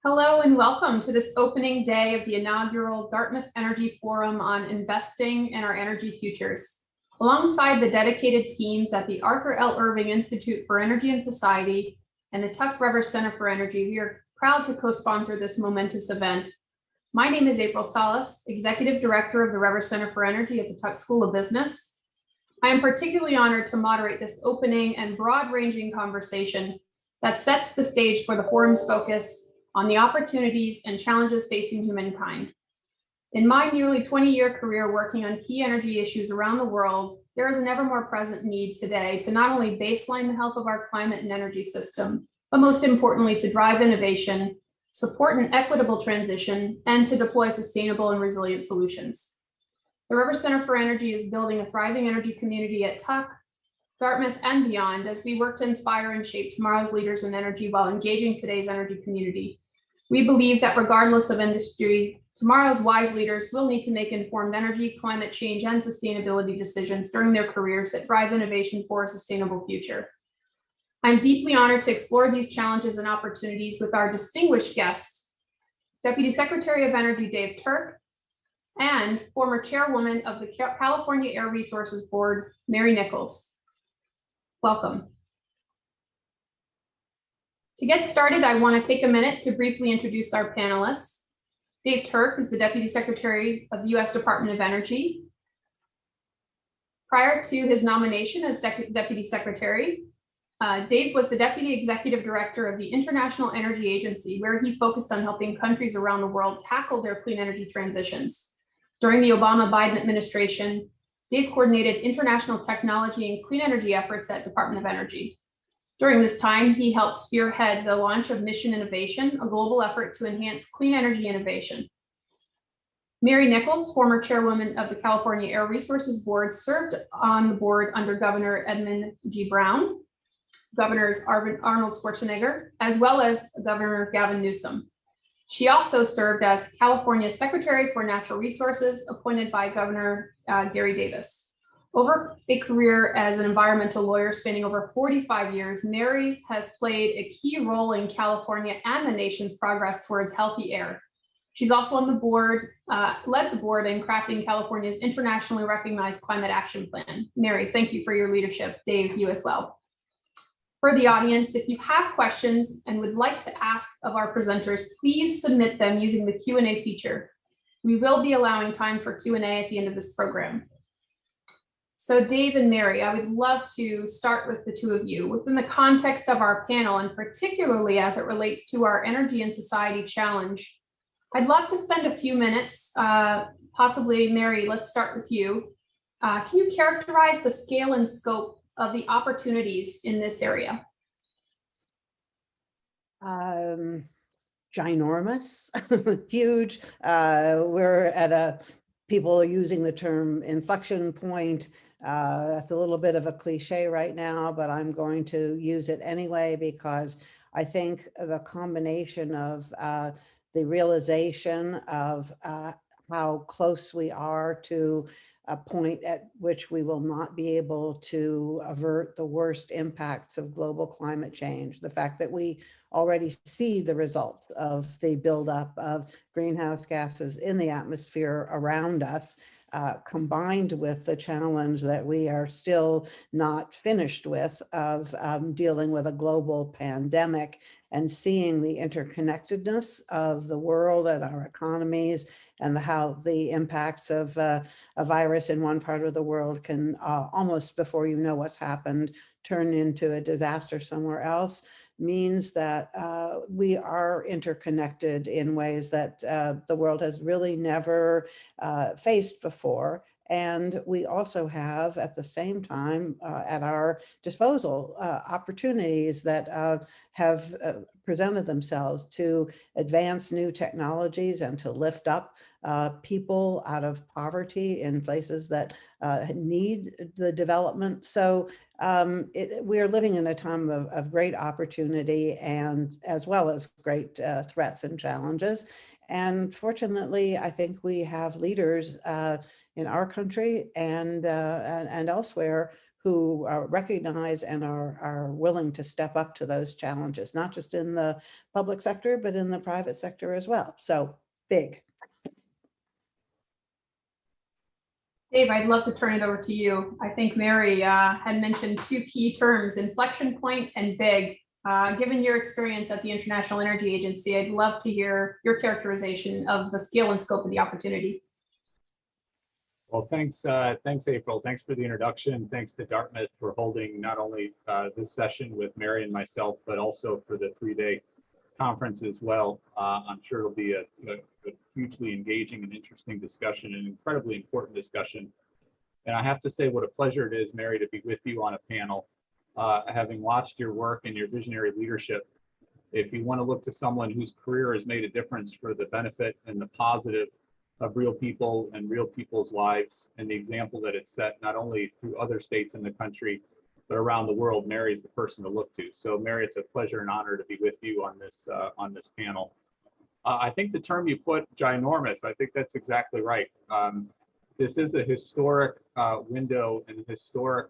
Hello and welcome to this opening day of the inaugural Dartmouth Energy Forum on investing in our energy futures. Alongside the dedicated teams at the Arthur L. Irving Institute for Energy and Society and the Turk Revers Center for Energy, we are proud to co-sponsor this momentous event. My name is April Salas, Executive Director of the Revers Center for Energy at the Turk School of Business. I am particularly honored to moderate this opening and broad-ranging conversation that sets the stage for the forum's focus on the opportunities and challenges facing humankind. In my nearly 20-year career working on key energy issues around the world, there is an ever more present need today to not only baseline the health of our climate and energy system, but most importantly, to drive innovation, support an equitable transition, and to deploy sustainable and resilient solutions. The Revers Center for Energy is building a thriving energy community at Turk, Dartmouth, and beyond as we work to inspire and shape tomorrow's leaders in energy while engaging today's energy community. We believe that regardless of industry, tomorrow's wise leaders will need to make informed energy, climate change, and sustainability decisions during their careers that drive innovation for a sustainable future. I'm deeply honored to explore these challenges and opportunities with our distinguished guest, Deputy Secretary of Energy Dave Turk, and former chairwoman of the California Air Resources Board, Mary Nichols. Welcome. To get started, I want to take a minute to briefly introduce our panelists. Dave Turk is the Deputy Secretary of the U.S. Department of Energy. Prior to his nomination as Deputy Secretary, Dave was the Deputy Executive Director of the International Energy Agency, where he focused on helping countries around the world tackle their clean energy transitions. During the Obama-Biden administration, Dave coordinated international technology and clean energy efforts at Department of Energy. During this time, he helped spearhead the launch of Mission Innovation, a global effort to enhance clean energy innovation. Mary Nichols, former chairwoman of the California Air Resources Board, served on the board under Governor Edmund G. Brown, Governors Arnold Schwarzenegger, as well as Governor Gavin Newsom. She also served as California Secretary for Natural Resources, appointed by Governor Gary Davis. Over a career as an environmental lawyer spanning over 45 years, Mary has played a key role in California and the nation's progress towards healthy air. She's also on the board, led the board in crafting California's internationally recognized climate action plan. Mary, thank you for your leadership. Dave, you as well. For the audience, if you have questions and would like to ask of our presenters, please submit them using the Q&A feature. We will be allowing time for Q&A at the end of this program. So Dave and Mary, I would love to start with the two of you. Within the context of our panel, and particularly as it relates to our energy and society challenge, I'd love to spend a few minutes, possibly Mary, let's start with you. Can you characterize the scale and scope of the opportunities in this area? Ginormous, huge. We're at people are using the term inflection point. That's a little bit of a cliche right now, but I'm going to use it anyway because I think the combination of the realization of how close we are to a point at which we will not be able to avert the worst impacts of global climate change. The fact that we already see the results of the buildup of greenhouse gases in the atmosphere around us, combined with the challenge that we are still not finished with of dealing with a global pandemic and seeing the interconnectedness of the world and our economies and how the impacts of a virus in one part of the world can almost before you know what's happened, turn into a disaster somewhere else, means that we are interconnected in ways that the world has really never faced before. And we also have, at the same time, at our disposal, opportunities that have presented themselves to advance new technologies and to lift up people out of poverty in places that need the development. So we're living in a time of great opportunity and as well as great threats and challenges. And fortunately, I think we have leaders in our country and elsewhere who recognize and are willing to step up to those challenges, not just in the public sector, but in the private sector as well. So big. Dave, I'd love to turn it over to you. I think Mary had mentioned two key terms, inflection point and big. Given your experience at the International Energy Agency, I'd love to hear your characterization of the scale and scope of the opportunity. Well, thanks, April. Thanks for the introduction. Thanks to Dartmouth for holding not only this session with Mary and myself, but also for the 3-day conference as well. I'm sure it'll be a hugely engaging and interesting discussion, an incredibly important discussion. And I have to say what a pleasure it is, Mary, to be with you on a panel. Having watched your work and your visionary leadership, if you want to look to someone whose career has made a difference for the benefit and the positive of real people and real people's lives, and the example that it's set not only through other states in the country, but around the world, Mary is the person to look to. So Mary, it's a pleasure and honor to be with you on this panel. I think the term you put, ginormous, I think that's exactly right. This is a historic window and a historic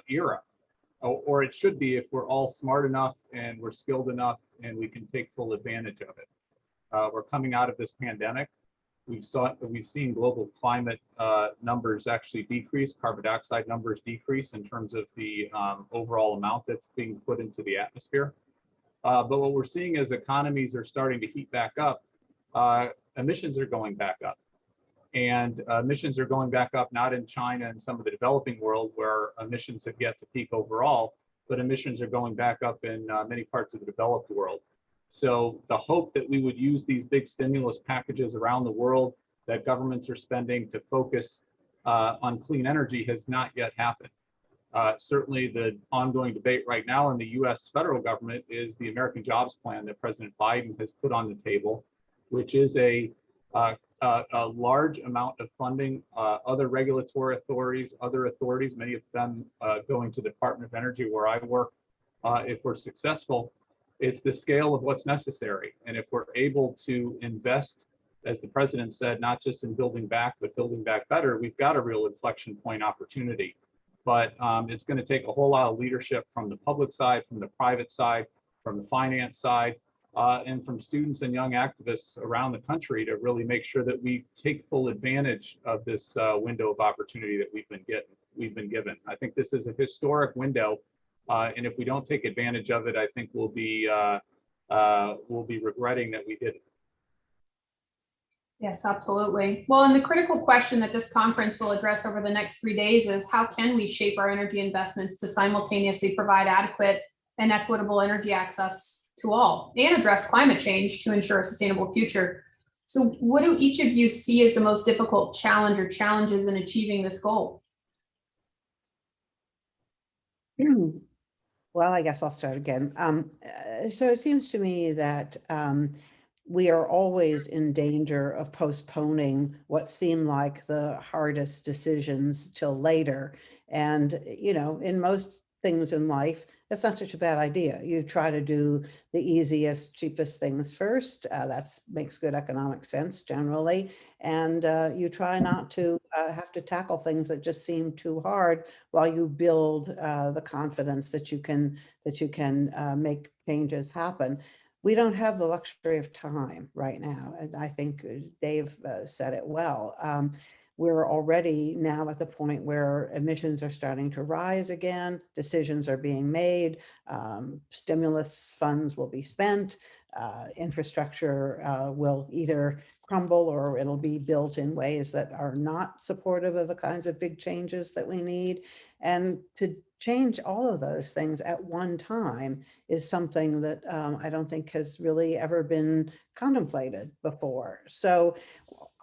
era, or it should be if we're all smart enough and we're skilled enough and we can take full advantage of it. We're coming out of this pandemic. We've seen global climate numbers actually decrease, carbon dioxide numbers decrease in terms of the overall amount that's being put into the atmosphere. But what we're seeing as economies are starting to heat back up, emissions are going back up. And emissions are going back up not in China and some of the developing world where emissions have yet to peak overall, but emissions are going back up in many parts of the developed world. So the hope that we would use these big stimulus packages around the world that governments are spending to focus on clean energy has not yet happened. Certainly the ongoing debate right now in the US federal government is the American Jobs Plan that President Biden has put on the table, which is a large amount of funding, other regulatory authorities, many of them going to the Department of Energy where I work. If we're successful, it's the scale of what's necessary. And if we're able to invest, as the president said, not just in building back, but building back better, we've got a real inflection point opportunity. But it's going to take a whole lot of leadership from the public side, from the private side, from the finance side, and from students and young activists around the country to really make sure that we take full advantage of this window of opportunity that we've been given. I think this is a historic window. And if we don't take advantage of it, I think we'll be regretting that we didn't. Yes, absolutely. Well, and the critical question that this conference will address over the next 3 days is how can we shape our energy investments to simultaneously provide adequate and equitable energy access to all and address climate change to ensure a sustainable future. So what do each of you see as the most difficult challenge or challenges in achieving this goal? Well, I guess I'll start again. So it seems to me that we are always in danger of postponing what seem like the hardest decisions till later. And, you know, in most things in life, that's not such a bad idea. You try to do the easiest, cheapest things first. That makes good economic sense generally. And you try not to have to tackle things that just seem too hard while you build the confidence that you can make changes happen. We don't have the luxury of time right now. And I think Dave said it well. We're already now at the point where emissions are starting to rise again, decisions are being made, stimulus funds will be spent, infrastructure will either crumble or it'll be built in ways that are not supportive of the kinds of big changes that we need. And to change all of those things at one time is something that I don't think has really ever been contemplated before. So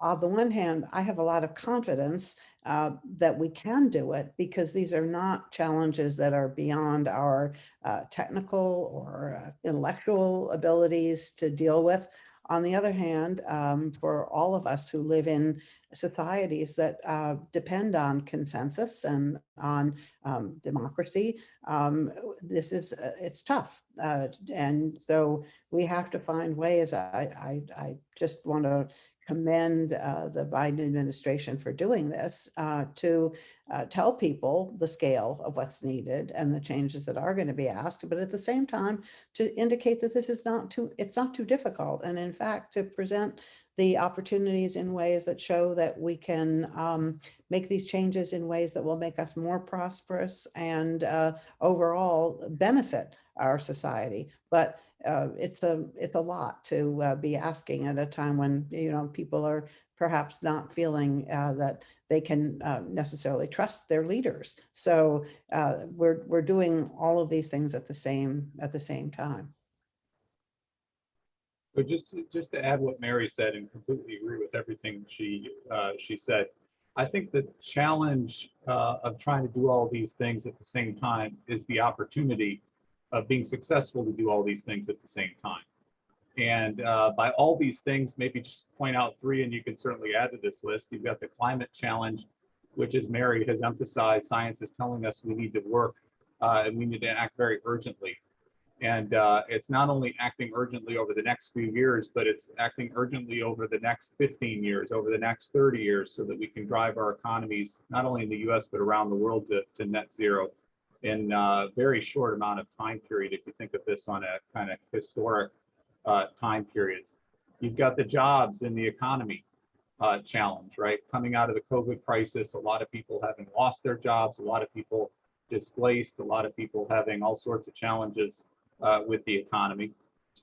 on the one hand, I have a lot of confidence that we can do it because these are not challenges that are beyond our technical or intellectual abilities to deal with. On the other hand, for all of us who live in societies that depend on consensus and on democracy, it's tough. And so we have to find ways. I just want to commend the Biden administration for doing this, to tell people the scale of what's needed and the changes that are going to be asked, but at the same time to indicate that this is it's not too difficult, and in fact to present the opportunities in ways that show that we can make these changes in ways that will make us more prosperous and overall benefit our society. But it's a lot to be asking at a time when, you know, people are perhaps not feeling that they can necessarily trust their leaders. So we're doing all of these things at the same time. So just to add what Mary said, and completely agree with everything she said, I think the challenge of trying to do all these things at the same time is the opportunity of being successful to do all these things at the same time. And by all these things, maybe just point out three, and you can certainly add to this list. You've got the climate challenge, which, as Mary has emphasized, science is telling us we need to work and we need to act very urgently. And it's not only acting urgently over the next few years, but it's acting urgently over the next 15 years, over the next 30 years, so that we can drive our economies, not only in the US, but around the world to net zero in a very short amount of time period, if you think of this on a kind of historic time period. You've got the jobs in the economy challenge, right? Coming out of the COVID crisis, a lot of people having lost their jobs, a lot of people displaced, a lot of people having all sorts of challenges with the economy.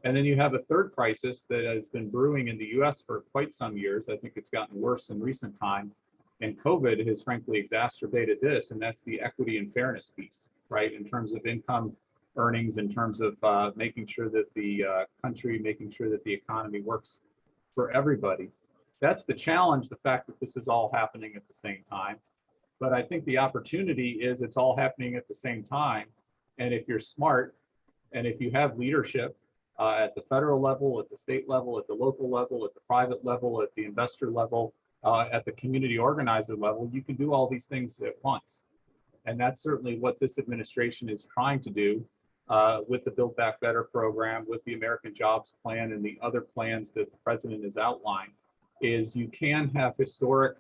And then you have a third crisis that has been brewing in the US for quite some years. I think it's gotten worse in recent time. And COVID has frankly exacerbated this, and that's the equity and fairness piece, right? In terms of income earnings, in terms of making sure that the country, making sure that the economy works for everybody. That's the challenge, the fact that this is all happening at the same time. But I think the opportunity is it's all happening at the same time. And if you're smart, and if you have leadership at the federal level, at the state level, at the local level, at the private level, at the investor level, at the community organizer level, you can do all these things at once. And that's certainly what this administration is trying to do with the Build Back Better program, with the American Jobs Plan, and the other plans that the president has outlined, is you can have historic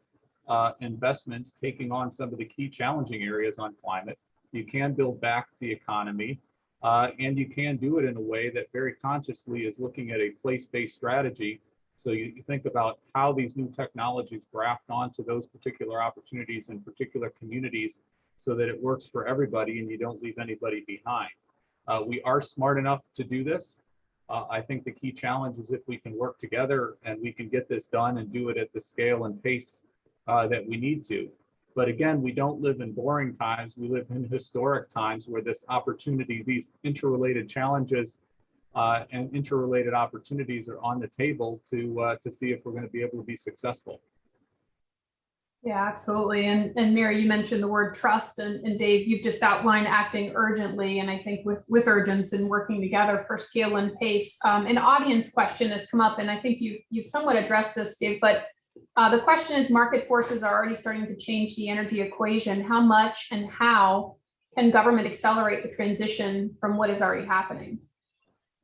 investments taking on some of the key challenging areas on climate. You can build back the economy. And you can do it in a way that very consciously is looking at a place-based strategy. So you think about how these new technologies graft onto those particular opportunities in particular communities so that it works for everybody and you don't leave anybody behind. We are smart enough to do this. I think the key challenge is if we can work together and we can get this done and do it at the scale and pace that we need to. But again, we don't live in boring times. We live in historic times where this opportunity, these interrelated challenges and interrelated opportunities are on the table to see if we're going to be able to be successful. Yeah, absolutely. And Mary, you mentioned the word trust, and Dave, you've just outlined acting urgently. And I think with urgency and working together for scale and pace. An audience question has come up, and I think you've somewhat addressed this, Dave, but the question is, market forces are already starting to change the energy equation. How much and how can government accelerate the transition from what is already happening?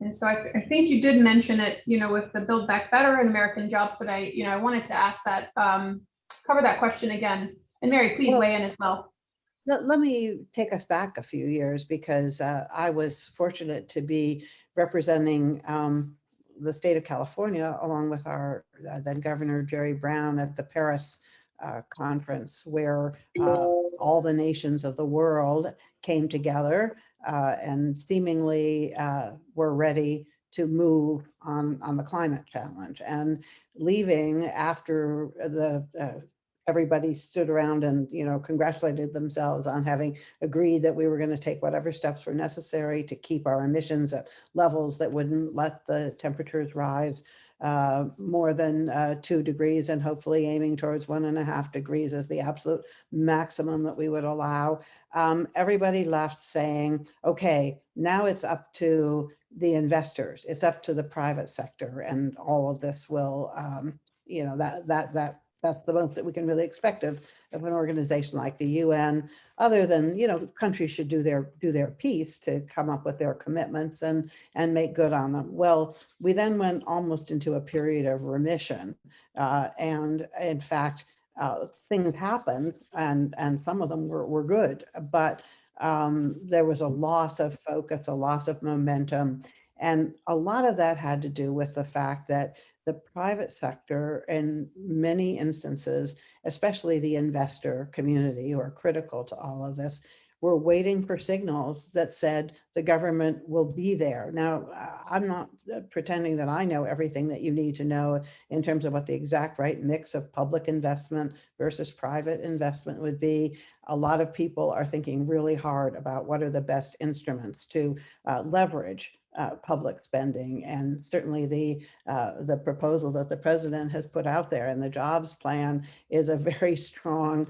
And so I think you did mention it, with the Build Back Better and American Jobs, but I wanted to ask that, cover that question again. And Mary, please weigh in as well. Let me take us back a few years, because I was fortunate to be representing the state of California, along with our then Governor Jerry Brown, at the Paris conference, where all the nations of the world came together and seemingly were ready to move on the climate challenge. And leaving after everybody stood around and congratulated themselves on having agreed that we were going to take whatever steps were necessary to keep our emissions at levels that wouldn't let the temperatures rise more than 2 degrees, and hopefully aiming towards 1.5 degrees as the absolute maximum that we would allow. Everybody left saying, okay, now it's up to the investors, it's up to the private sector, and all of this will, that that's the most that we can really expect of an organization like the UN, other than, countries should do their piece to come up with their commitments and make good on them. Well, we then went almost into a period of remission. And in fact, things happened and some of them were good, but there was a loss of focus, a loss of momentum. And a lot of that had to do with the fact that the private sector, in many instances, especially the investor community who are critical to all of this, were waiting for signals that said the government will be there. Now, I'm not pretending that I know everything that you need to know in terms of what the exact right mix of public investment versus private investment would be. A lot of people are thinking really hard about what are the best instruments to leverage public spending, and certainly the proposal that the president has put out there and the jobs plan is a very strong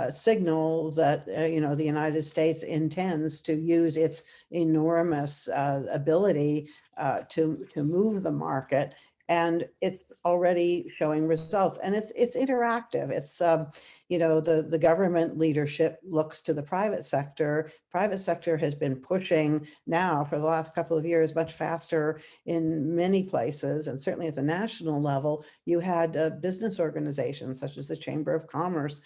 signal that the United States intends to use its enormous ability to move the market. And it's already showing results, and it's interactive. It's the government leadership looks to the private sector. Private sector has been pushing now for the last couple of years much faster in many places, and certainly at the national level. You had business organizations such as the Chamber of Commerce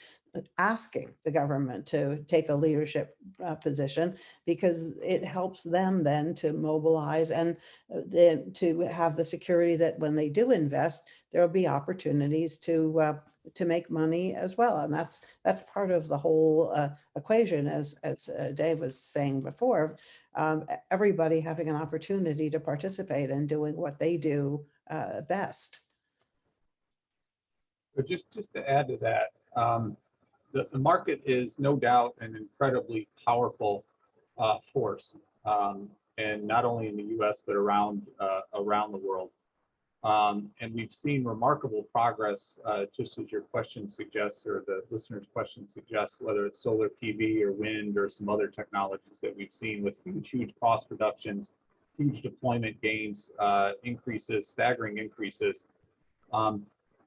asking the government to take a leadership position, because it helps them then to mobilize and then to have the security that when they do invest, there will be opportunities to make money as well. And that's part of the whole equation, as Dave was saying before, everybody having an opportunity to participate in doing what they do best. But just to add to that, the market is no doubt an incredibly powerful force, and not only in the U.S. but around the world. And we've seen remarkable progress, just as your question suggests, or the listener's question suggests, whether it's solar PV or wind or some other technologies that we've seen with huge cost reductions, huge deployment gains, staggering increases.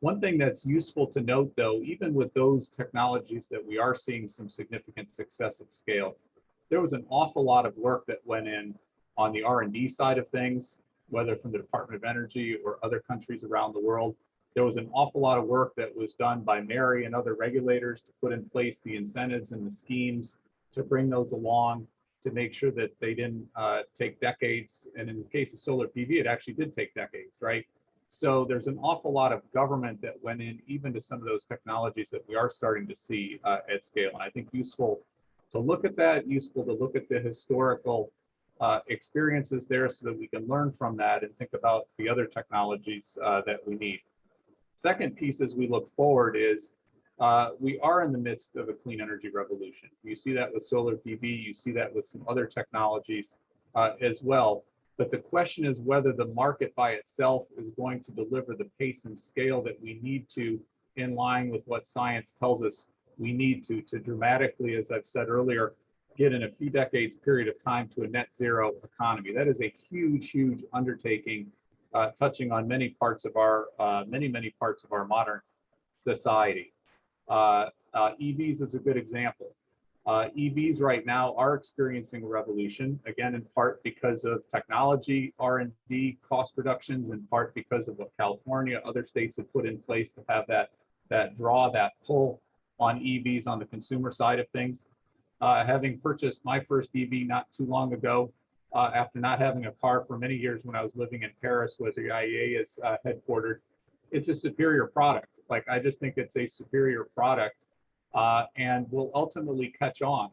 One thing that's useful to note, though, even with those technologies that we are seeing some significant success at scale, there was an awful lot of work that went in on the R&D side of things, whether from the Department of Energy or other countries around the world. There was an awful lot of work that was done by Mary and other regulators to put in place the incentives and the schemes to bring those along, to make sure that they didn't take decades. And in the case of solar PV, it actually did take decades, right? So there's an awful lot of government that went in even to some of those technologies that we are starting to see at scale. And I think useful to look at that, useful to look at the historical experiences there so that we can learn from that and think about the other technologies that we need. Second piece as we look forward is we are in the midst of a clean energy revolution. You see that with solar PV, you see that with some other technologies as well. But the question is whether the market by itself is going to deliver the pace and scale that we need to, in line with what science tells us we need to dramatically, as I've said earlier, get in a few decades period of time to a net zero economy. That is a huge undertaking, touching on many parts of our many parts of our modern society. EVs is a good example. EVs right now are experiencing a revolution, again, in part because of technology, R&D, cost reductions, in part because of what California, other states have put in place to have that pull on EVs on the consumer side of things. Having purchased my first EV not too long ago, after not having a car for many years when I was living in Paris, where the IEA is headquartered, it's a superior product. Like, I just think it's a superior product, and will ultimately catch on.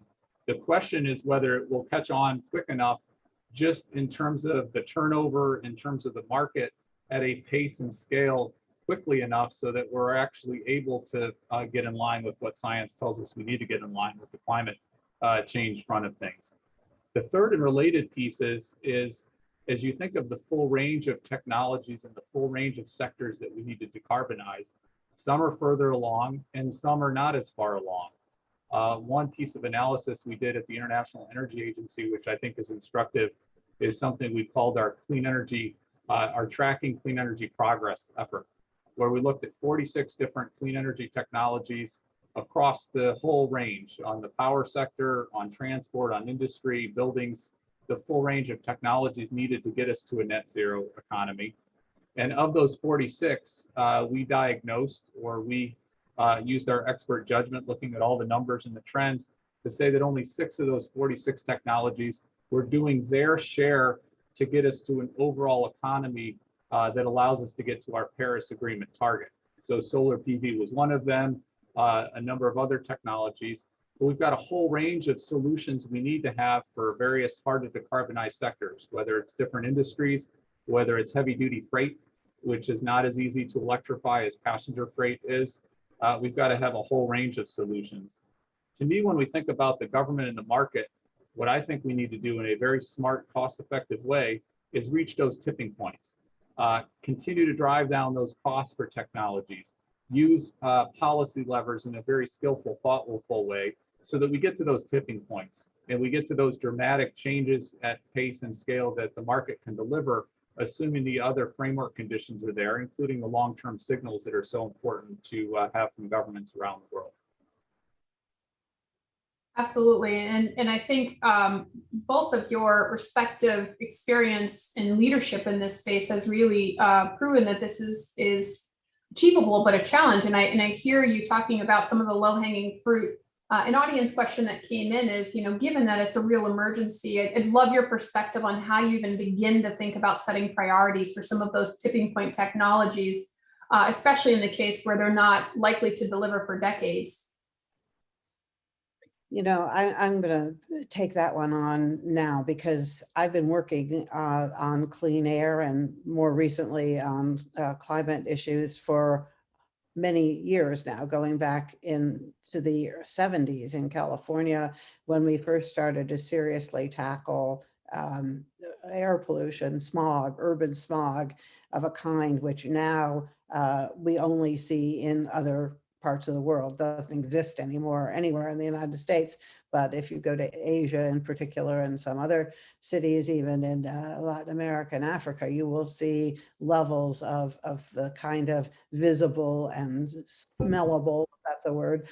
The question is whether it will catch on quick enough, just in terms of the turnover, in terms of the market, at a pace and scale quickly enough so that we're actually able to get in line with what science tells us we need to get in line with the climate change front of things. The third and related piece is as you think of the full range of technologies and the full range of sectors that we need to decarbonize, some are further along and some are not as far along. One piece of analysis we did at the International Energy Agency, which I think is instructive, is something we called our clean energy, our tracking clean energy progress effort. where we looked at 46 different clean energy technologies across the whole range on the power sector, on transport, on industry, buildings, the full range of technologies needed to get us to a net zero economy. And of those 46, we diagnosed, or we used our expert judgment looking at all the numbers and the trends to say that only 6 of those 46 technologies were doing their share to get us to an overall economy that allows us to get to our Paris Agreement target. So solar PV was one of them, a number of other technologies. But we've got a whole range of solutions we need to have for various hard to decarbonize sectors, whether it's different industries, whether it's heavy duty freight, which is not as easy to electrify as passenger freight is. We've got to have a whole range of solutions. To me, when we think about the government and the market, what I think we need to do in a very smart, cost-effective way is reach those tipping points. Continue to drive down those costs for technologies. Use policy levers in a very skillful, thoughtful way so that we get to those tipping points and we get to those dramatic changes at pace and scale that the market can deliver, assuming the other framework conditions are there, including the long-term signals that are so important to have from governments around the world. Absolutely. And I think both of your respective experience and leadership in this space has really proven that this is achievable, but a challenge. And I hear you talking about some of the low-hanging fruit. An audience question that came in is, given that it's a real emergency, I'd love your perspective on how you even begin to think about setting priorities for some of those tipping point technologies, especially in the case where they're not likely to deliver for decades. I'm going to take that one on now because I've been working on clean air and more recently on climate issues for many years now, going back into the 70s in California when we first started to seriously tackle air pollution, smog, urban smog of a kind which now we only see in other parts of the world, doesn't exist anymore anywhere in the United States. But if you go to Asia in particular and some other cities, even in Latin America and Africa, you will see levels of the kind of visible and smellable, if that's a word,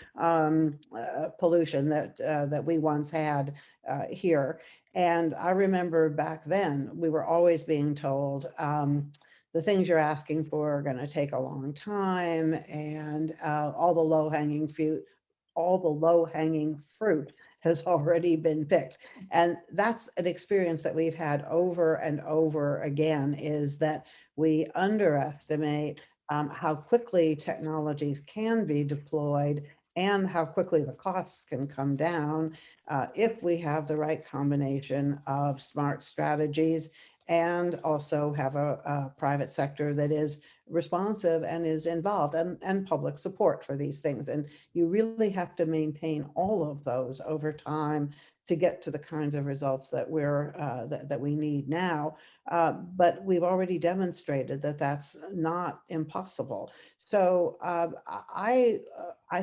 pollution that we once had here. And I remember back then, we were always being told, the things you're asking for are going to take a long time, and all the low-hanging fruit has already been picked. And that's an experience that we've had over and over again, is that we underestimate how quickly technologies can be deployed and how quickly the costs can come down if we have the right combination of smart strategies and also have a private sector that is responsive and is involved, and public support for these things. And you really have to maintain all of those over time to get to the kinds of results that that we need now. But we've already demonstrated that that's not impossible. So I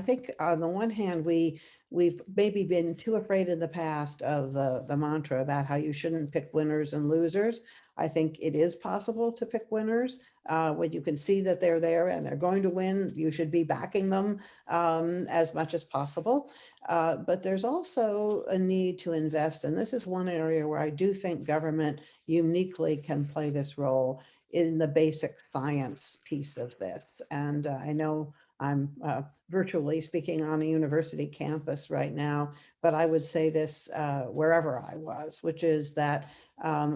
think on the one hand, we've maybe been too afraid in the past of the mantra about how you shouldn't pick winners and losers. I think it is possible to pick winners when you can see that they're there and they're going to win. You should be backing them as much as possible. But there's also a need to invest. And this is one area where I do think government uniquely can play this role in the basic science piece of this. And I know I'm virtually speaking on a university campus right now, but I would say this wherever I was, which is that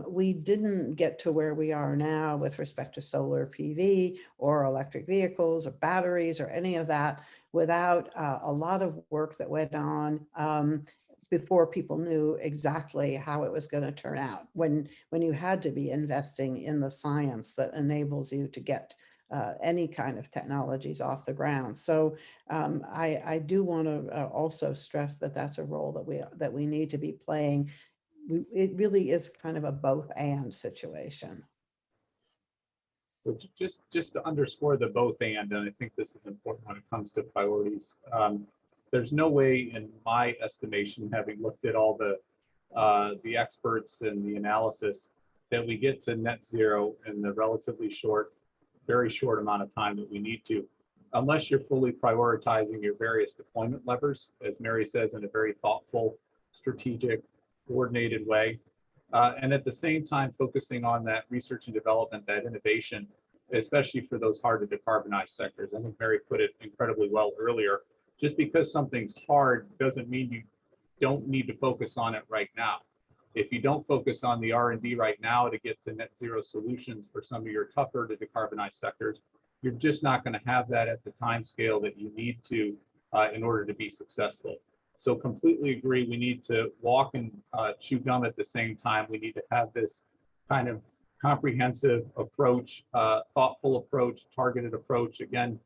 we didn't get to where we are now with respect to solar PV or electric vehicles or batteries or any of that without a lot of work that went on before people knew exactly how it was going to turn out, when you had to be investing in the science that enables you to get any kind of technologies off the ground. So I do want to also stress that that's a role that we need to be playing. It really is kind of a both and situation. So just to underscore the both and I think this is important when it comes to priorities. There's no way, in my estimation, having looked at all the experts and the analysis, that we get to net zero in the relatively short very short amount of time that we need to, unless you're fully prioritizing your various deployment levers, as Mary says, in a very thoughtful, strategic, coordinated way. And at the same time, focusing on that research and development, that innovation, especially for those hard to decarbonize sectors. I think Mary put it incredibly well earlier. Just because something's hard doesn't mean you don't need to focus on it right now. If you don't focus on the R&D right now to get to net zero solutions for some of your tougher to decarbonize sectors, you're just not going to have that at the time scale that you need to in order to be successful. So completely agree, we need to walk and chew gum at the same time. We need to have this kind of comprehensive approach, thoughtful approach, targeted approach. Again,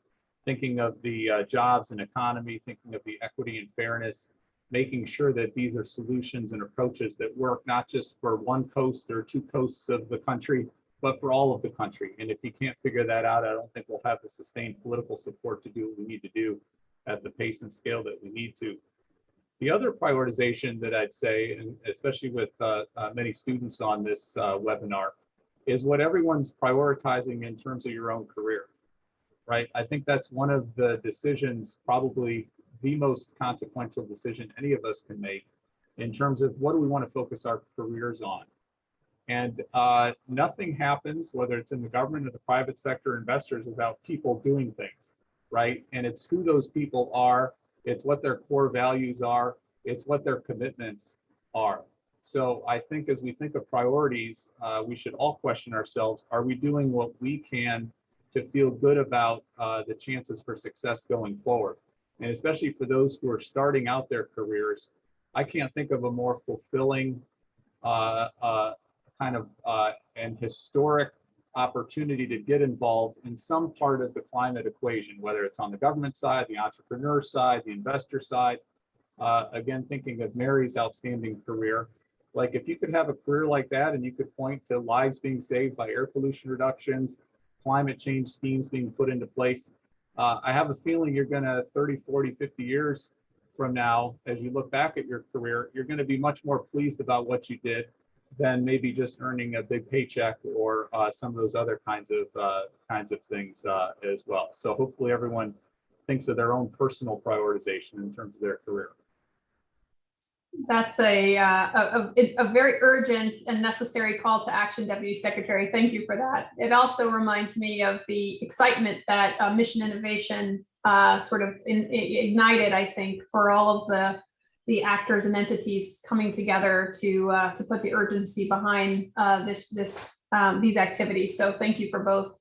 thinking of the jobs and economy, thinking of the equity and fairness, making sure that these are solutions and approaches that work not just for one coast or two coasts of the country, but for all of the country. And if you can't figure that out, I don't think we'll have the sustained political support to do what we need to do at the pace and scale that we need to. The other prioritization that I'd say, and especially with many students on this webinar, is what everyone's prioritizing in terms of your own career, right? I think that's one of the decisions, probably the most consequential decision any of us can make in terms of what do we want to focus our careers on. And nothing happens, whether it's in the government or the private sector, investors, without people doing things, right? And it's who those people are, it's what their core values are, it's what their commitments are. So I think as we think of priorities, we should all question ourselves, are we doing what we can to feel good about the chances for success going forward? And especially for those who are starting out their careers, I can't think of a more fulfilling kind of and historic opportunity to get involved in some part of the climate equation, whether it's on the government side, the entrepreneur side, the investor side. Again, thinking of Mary's outstanding career, like if you could have a career like that and you could point to lives being saved by air pollution reductions, climate change schemes being put into place, I have a feeling you're going to 30, 40, 50 years from now, as you look back at your career, you're going to be much more pleased about what you did than maybe just earning a big paycheck or some of those other kinds of things as well. So hopefully everyone thinks of their own personal prioritization in terms of their career. That's a very urgent and necessary call to action, Deputy Secretary. Thank you for that. It also reminds me of the excitement that mission innovation sort of ignited, I think, for all of the actors and entities coming together to put the urgency behind these activities. So thank you for both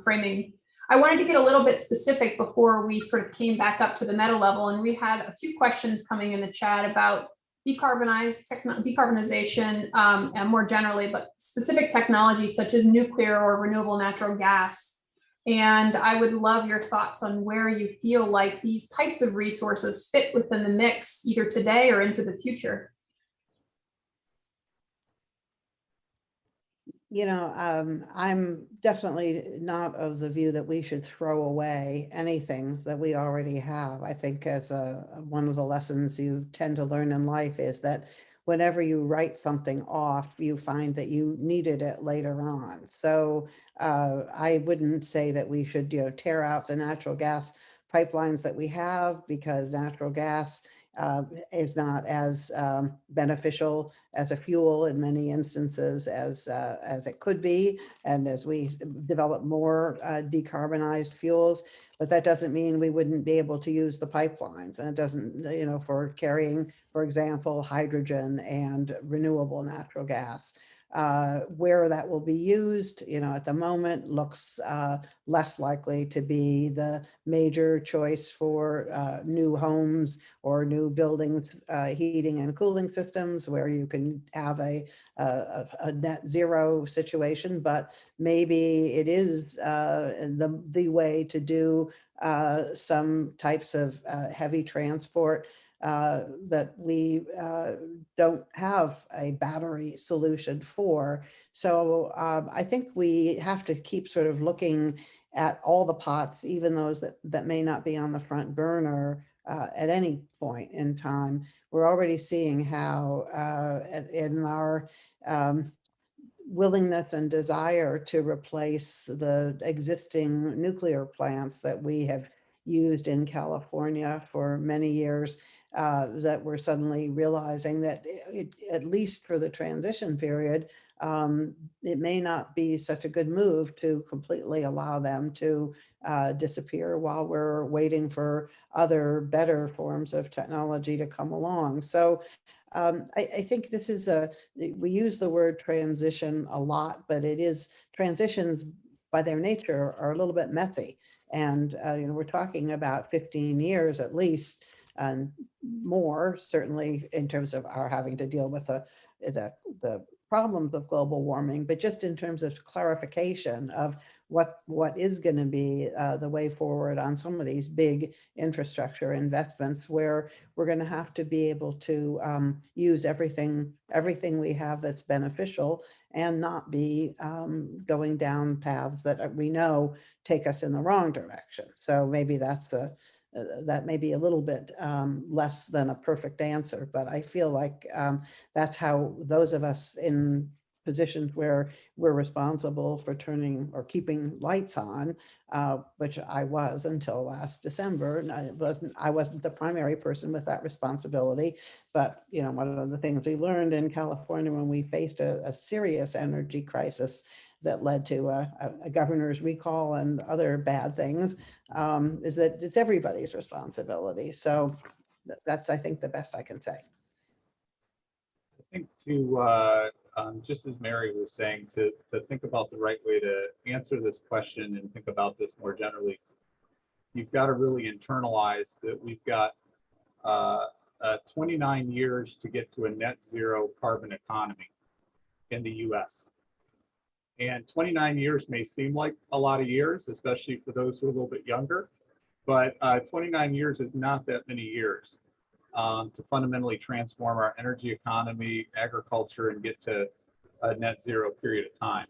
framing. I wanted to get a little bit specific before we sort of came back up to the meta level, and we had a few questions coming in the chat about decarbonization and more generally, but specific technologies such as nuclear or renewable natural gas. And I would love your thoughts on where you feel like these types of resources fit within the mix, either today or into the future. You know, I'm definitely not of the view that we should throw away anything that we already have. I think as one of the lessons you tend to learn in life is that whenever you write something off, you find that you needed it later on. So I wouldn't say that we should, tear out the natural gas pipelines that we have, because natural gas is not as beneficial as a fuel in many instances as it could be, and as we develop more decarbonized fuels. But that doesn't mean we wouldn't be able to use the pipelines, and it doesn't, for carrying, for example, hydrogen and renewable natural gas. Where that will be used, at the moment looks less likely to be the major choice for new homes or new buildings, heating and cooling systems, where you can have a net zero situation. But maybe it is the way to do some types of heavy transport that we don't have a battery solution for. So I think we have to keep sort of looking at all the pots, even those that may not be on the front burner at any point in time. We're already seeing how in our willingness and desire to replace the existing nuclear plants that we have used in California for many years, that we're suddenly realizing that at least for the transition period, it may not be such a good move to completely allow them to disappear while we're waiting for other better forms of technology to come along. So I think this is we use the word transition a lot, but it is, transitions by their nature are a little bit messy. And, we're talking about 15 years at least, and more certainly in terms of our having to deal with the problems of global warming, but just in terms of clarification of what is going to be the way forward on some of these big infrastructure investments, where we're going to have to be able to use everything we have that's beneficial, and not be going down paths that we know take us in the wrong direction. So maybe that may be a little bit less than a perfect answer, but I feel like that's how those of us in positions where we're responsible for turning or keeping lights on, which I was until last December. And I wasn't the primary person with that responsibility, but one of the things we learned in California when we faced a serious energy crisis that led to a governor's recall and other bad things, is that it's everybody's responsibility. So that's, I think, the best I can say. I think just as Mary was saying, to think about the right way to answer this question and think about this more generally, you've got to really internalize that we've got 29 years to get to a net zero carbon economy in the US. And 29 years may seem like a lot of years, especially for those who are a little bit younger, but 29 years is not that many years to fundamentally transform our energy economy, agriculture, and get to a net zero period of time.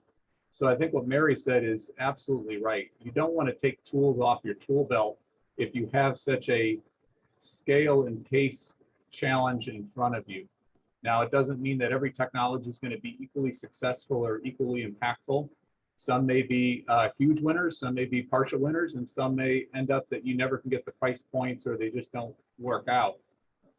So I think what Mary said is absolutely right. You don't want to take tools off your tool belt if you have such a scale and pace challenge in front of you. Now, it doesn't mean that every technology is going to be equally successful or equally impactful. Some may be huge winners, some may be partial winners, and some may end up that you never can get the price points or they just don't work out.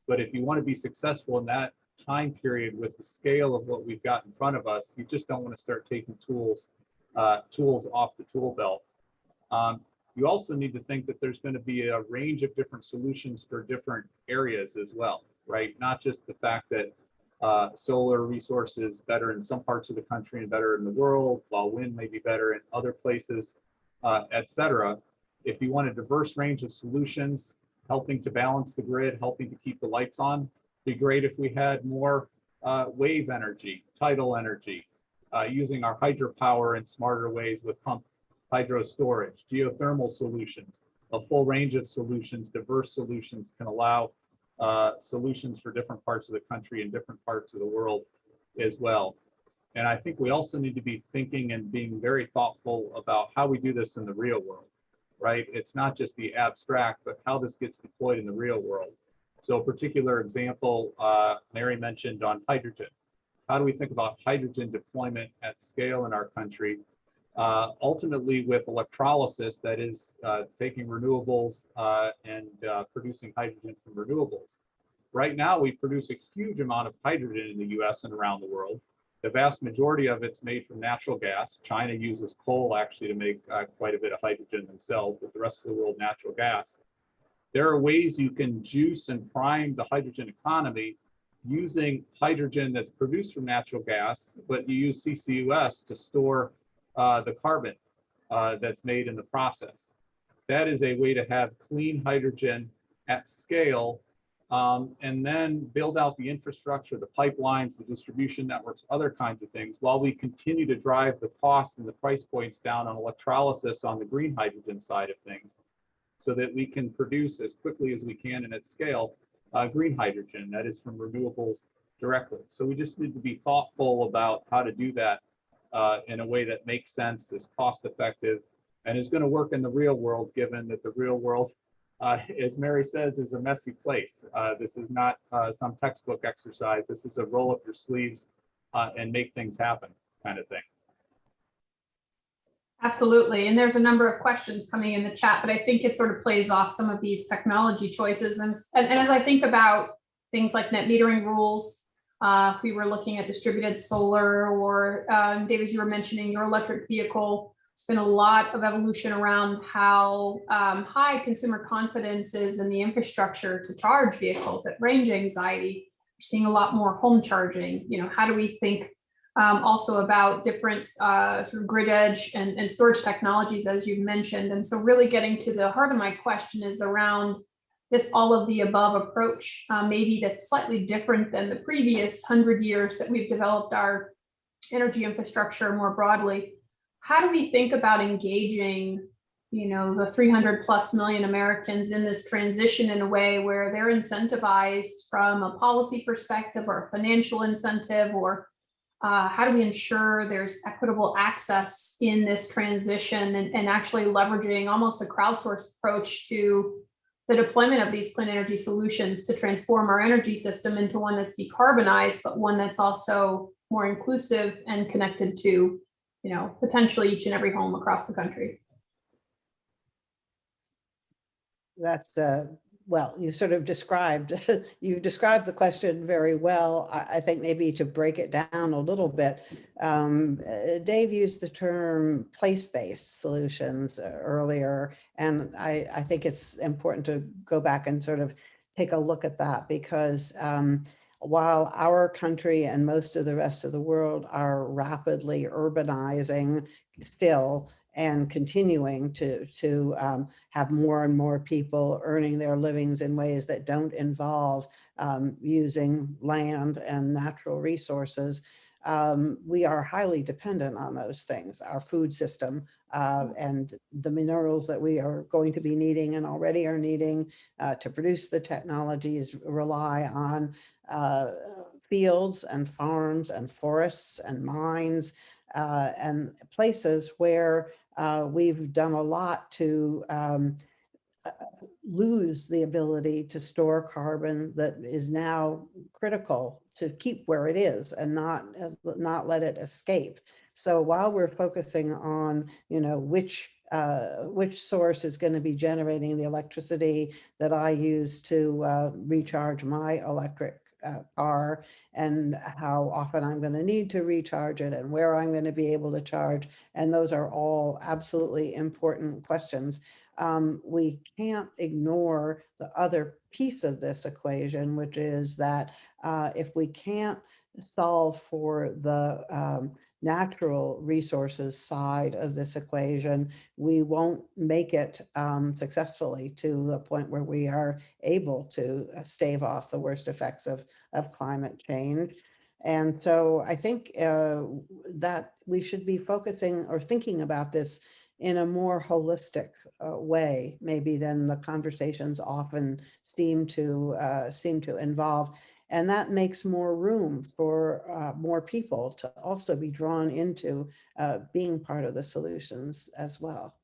But if you want to be successful in that time period with the scale of what we've got in front of us, you just don't want to start taking tools off the tool belt. You also need to think that there's going to be a range of different solutions for different areas as well, right? Not just the fact that solar resources better in some parts of the country and better in the world, while wind may be better in other places, et cetera. If you want a diverse range of solutions, helping to balance the grid, helping to keep the lights on, it'd be great if we had more wave energy, tidal energy, using our hydropower in smarter ways with pump hydro storage, geothermal solutions, a full range of solutions, diverse solutions can allow solutions for different parts of the country and different parts of the world as well. And I think we also need to be thinking and being very thoughtful about how we do this in the real world, right? It's not just the abstract, but how this gets deployed in the real world. So a particular example, Mary mentioned on hydrogen. How do we think about hydrogen deployment at scale in our country? Ultimately with electrolysis, that is taking renewables and producing hydrogen from renewables. Right now, we produce a huge amount of hydrogen in the US and around the world. The vast majority of it's made from natural gas. China uses coal actually to make quite a bit of hydrogen themselves, but the rest of the world, natural gas. There are ways you can juice and prime the hydrogen economy using hydrogen that's produced from natural gas, but you use CCUS to store the carbon that's made in the process. That is a way to have clean hydrogen at scale, and then build out the infrastructure, the pipelines, the distribution networks, other kinds of things, while we continue to drive the costs and the price points down on electrolysis on the green hydrogen side of things, so that we can produce as quickly as we can and at scale green hydrogen that is from renewables directly. So we just need to be thoughtful about how to do that in a way that makes sense, is cost effective, and is going to work in the real world, given that the real world, as Mary says, is a messy place. This is not some textbook exercise. This is a roll up your sleeves and make things happen. kind of thing. Absolutely. And there's a number of questions coming in the chat, but I think it sort of plays off some of these technology choices. And as I think about things like net metering rules, we were looking at distributed solar, or David, you were mentioning your electric vehicle. There's been a lot of evolution around how high consumer confidence is in the infrastructure to charge vehicles, at range anxiety. We're seeing a lot more home charging. You know, how do we think also about different sort of grid edge and storage technologies, as you've mentioned? And so really getting to the heart of my question is around this all of the above approach, maybe that's slightly different than the previous 100 years that we've developed our energy infrastructure more broadly. How do we think about engaging, you know, the 300+ million Americans in this transition in a way where they're incentivized from a policy perspective or a financial incentive, or how do we ensure there's equitable access in this transition, and actually leveraging almost a crowdsourced approach to the deployment of these clean energy solutions to transform our energy system into one that's decarbonized, but one that's also more inclusive and connected to, you know, potentially each and every home across the country? That's well, you sort of described, you described the question very well. I think maybe to break it down a little bit, Dave used the term place-based solutions earlier, and I think it's important to go back and sort of take a look at that, because while our country and most of the rest of the world are rapidly urbanizing still, and continuing to have more and more people earning their livings in ways that don't involve using land and natural resources, we are highly dependent on those things. Our food system and the minerals that we are going to be needing and already are needing to produce the technologies rely on fields and farms and forests and mines and places where we've done a lot to lose the ability to store carbon that is now critical to keep where it is and not let it escape. So while we're focusing on, you know, which source is going to be generating the electricity that I use to recharge my electric car, and how often I'm going to need to recharge it, and where I'm going to be able to charge, and those are all absolutely important questions. We can't ignore the other piece of this equation, which is that if we can't solve for the natural resources side of this equation, we won't make it successfully to the point where we are able to stave off the worst effects of climate change. And so I think that we should be focusing or thinking about this in a more holistic way, maybe, than the conversations often seem to involve. And that makes more room for more people to also be drawn into being part of the solutions as well.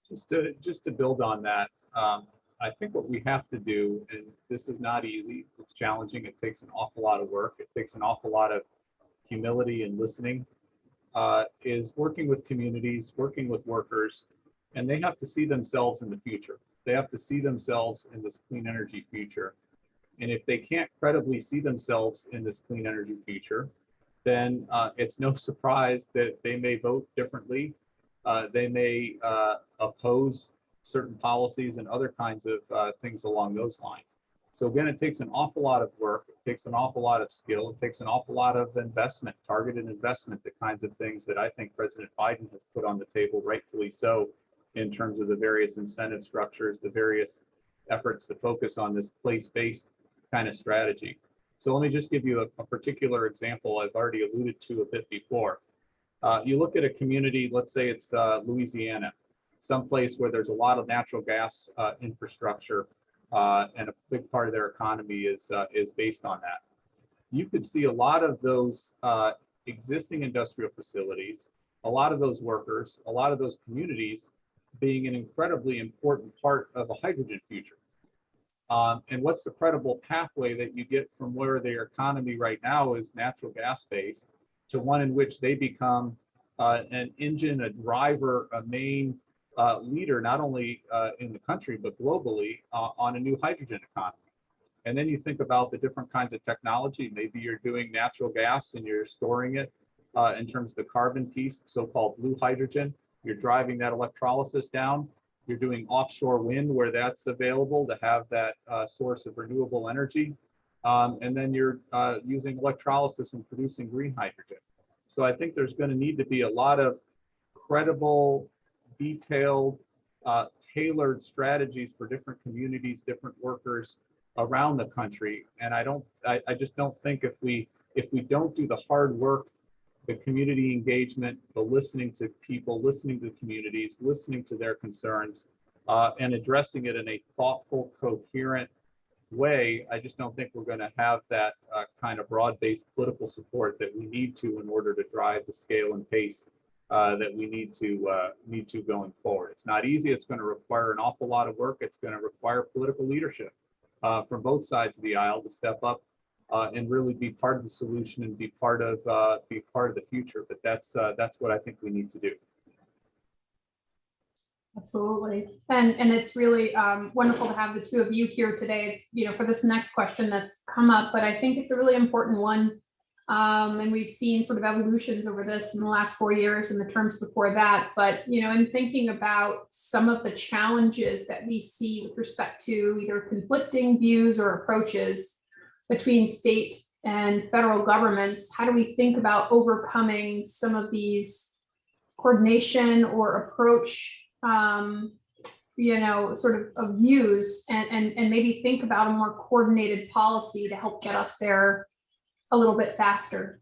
Just to build on that, I think what we have to do, and this is not easy, it's challenging, it takes an awful lot of work, it takes an awful lot of humility and listening, is working with communities, working with workers, and they have to see themselves in the future. They have to see themselves in this clean energy future. And if they can't credibly see themselves in this clean energy future, then it's no surprise that they may vote differently. They may oppose certain policies and other kinds of things along those lines. So again, it takes an awful lot of work, it takes an awful lot of skill, it takes an awful lot of investment, targeted investment, the kinds of things that I think President Biden has put on the table, rightfully so, in terms of the various incentive structures, the various efforts to focus on this place-based kind of strategy. So let me just give you a particular example I've already alluded to a bit before. You look at a community, let's say it's Louisiana, someplace where there's a lot of natural gas infrastructure, and a big part of their economy is based on that. You could see a lot of those existing industrial facilities, a lot of those workers, a lot of those communities being an incredibly important part of a hydrogen future. And what's the credible pathway that you get from where their economy right now is natural gas based to one in which they become an engine, a driver, a main leader, not only in the country, but globally on a new hydrogen economy. And then you think about the different kinds of technology. Maybe you're doing natural gas and you're storing it in terms of the carbon piece, so-called blue hydrogen. You're driving that electrolysis down. You're doing offshore wind where that's available to have that source of renewable energy. And then you're using electrolysis and producing green hydrogen. So I think there's going to need to be a lot of credible, detailed, tailored strategies for different communities, different workers around the country. And I just don't think if we don't do the hard work, the community engagement, the listening to people, listening to communities, listening to their concerns, and addressing it in a thoughtful, coherent way, I just don't think we're going to have that kind of broad-based political support that we need to in order to drive the scale and pace that we need to going forward. It's not easy. It's going to require an awful lot of work. It's going to require political leadership from both sides of the aisle to step up and really be part of the solution and be part of the future. But that's what I think we need to do. Absolutely. And it's really wonderful to have the two of you here today, for this next question that's come up, but I think it's a really important one. And we've seen sort of evolutions over this in the last 4 years and the terms before that. But, in thinking about some of the challenges that we see with respect to either conflicting views or approaches between state and federal governments, how do we think about overcoming some of these coordination or approach sort of views and maybe think about a more coordinated policy to help get us there a little bit faster?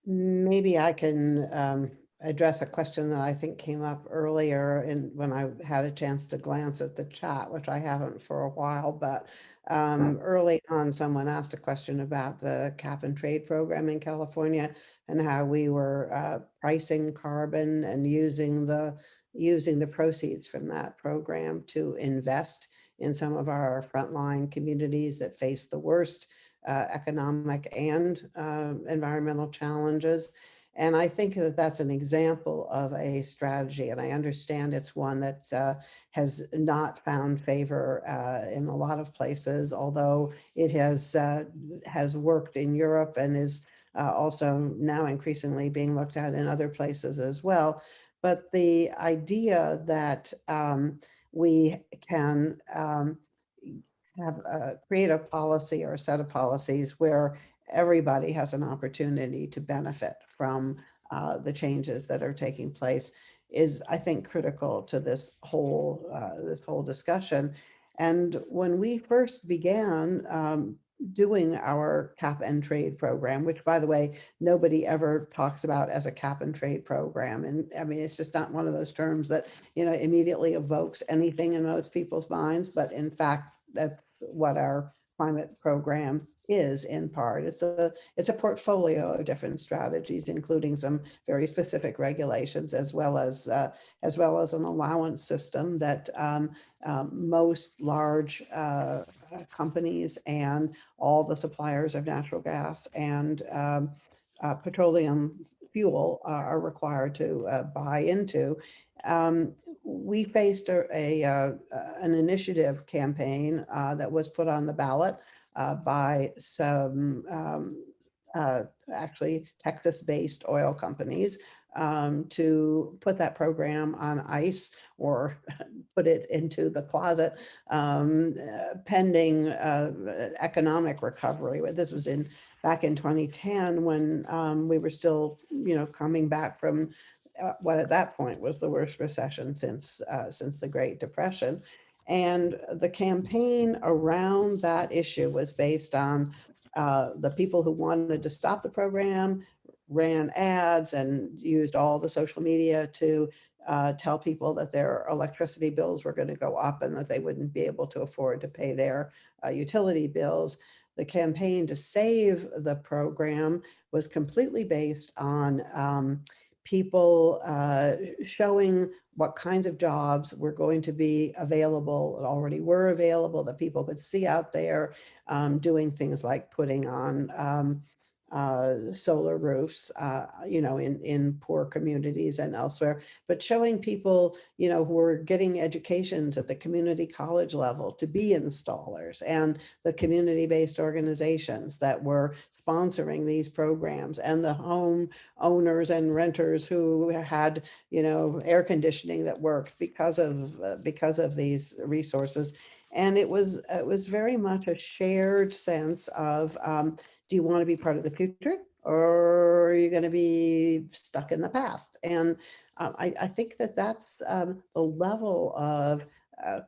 Maybe I can address a question that I think came up earlier when I had a chance to glance at the chat, which I haven't for a while, but early on someone asked a question about the cap and trade program in California and how we were pricing carbon and using the proceeds from that program to invest in some of our frontline communities that face the worst economic and environmental challenges. And I think that that's an example of a strategy, and I understand it's one that has not found favor in a lot of places, although it has worked in Europe and is also now increasingly being looked at in other places as well. But the idea that we can create a policy or a set of policies where everybody has an opportunity to benefit from the changes that are taking place is, I think, critical to this whole discussion. And when we first began doing our cap and trade program, which, by the way, nobody ever talks about as a cap and trade program, and I mean, it's just not one of those terms that immediately evokes anything in most people's minds, but in fact, that's what our climate program is in part. It's a portfolio of different strategies, including some very specific regulations, as well as an allowance system that most large companies and all the suppliers of natural gas and petroleum fuel are required to buy into. We faced an initiative campaign that was put on the ballot by some actually Texas-based oil companies to put that program on ice or put it into the closet pending economic recovery. This was back in 2010 when we were still, coming back from what at that point was the worst recession since the Great Depression. And the campaign around that issue was based on the people who wanted to stop the program, ran ads and used all the social media to tell people that their electricity bills were going to go up and that they wouldn't be able to afford to pay their utility bills. The campaign to save the program was completely based on people showing what kinds of jobs were going to be available, and already were available, that people could see out there, doing things like putting on solar roofs, in poor communities and elsewhere, but showing people, who are getting educations at the community college level to be installers, and the community-based organizations that were sponsoring these programs, and the home owners and renters who had, air conditioning that worked because of these resources. And it was very much a shared sense of, do you want to be part of the future, or are you going to be stuck in the past? And I think that's the level of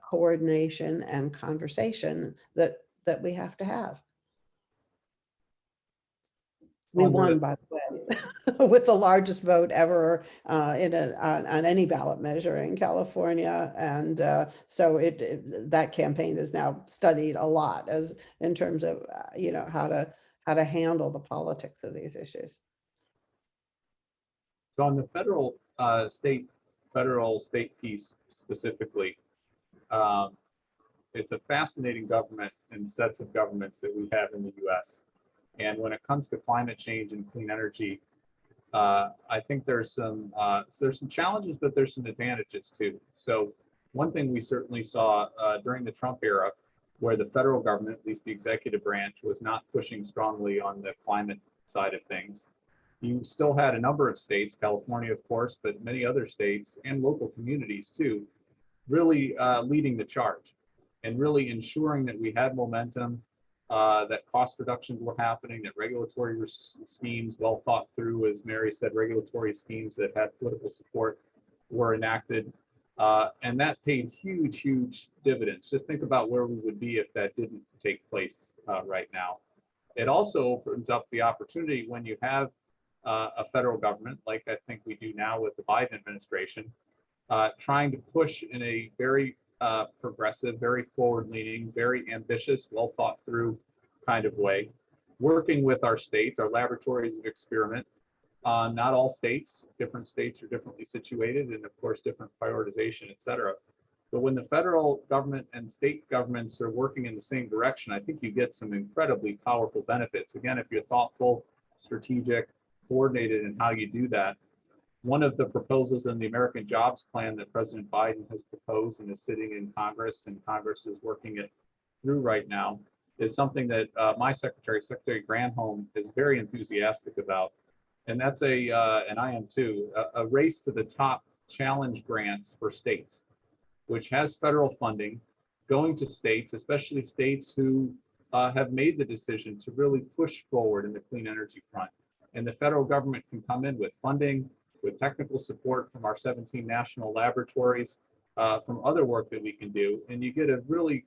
coordination and conversation that we have to have. We On the- won, by the way, with the largest vote ever on any ballot measure in California, and so that campaign is now studied a lot as in terms of how to handle the politics of these issues. So on the federal state piece specifically, it's a fascinating government and sets of governments that we have in the U.S. And when it comes to climate change and clean energy, I think there's some challenges, but there's some advantages too. So one thing we certainly saw during the Trump era, where the federal government, at least the executive branch, was not pushing strongly on the climate side of things. You still had a number of states, California, of course, but many other states and local communities too, really leading the charge and really ensuring that we had momentum, that cost reductions were happening, that regulatory schemes, well thought through, as Mary said, regulatory schemes that had political support were enacted. And that paid huge dividends. Just think about where we would be if that didn't take place right now. It also opens up the opportunity when you have a federal government, like I think we do now with the Biden administration, trying to push in a very progressive, very forward-leaning, very ambitious, well thought through kind of way, working with our states, our laboratories of experiment. Not all states, different states are differently situated, and of course different prioritization, et cetera. But when the federal government and state governments are working in the same direction, I think you get some incredibly powerful benefits. Again, if you're thoughtful, strategic, coordinated in how you do that. One of the proposals in the American Jobs Plan that President Biden has proposed and is sitting in Congress, and Congress is working it through right now, is something that my Secretary Granholm, is very enthusiastic about. And that's and I am too, a race to the top challenge grants for states, which has federal funding going to states, especially states who have made the decision to really push forward in the clean energy front. And the federal government can come in with funding, with technical support from our 17 national laboratories, from other work that we can do. And you get a really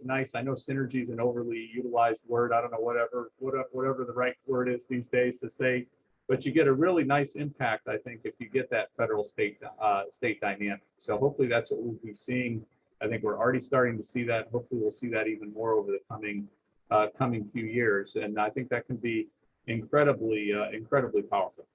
nice, I know synergy is an overly utilized word, I don't know, whatever the right word is these days to say, but you get a really nice impact, I think, if you get that federal state dynamic. So hopefully that's what we'll be seeing. I think we're already starting to see that. Hopefully we'll see that even more over the coming few years. And I think that can be incredibly powerful.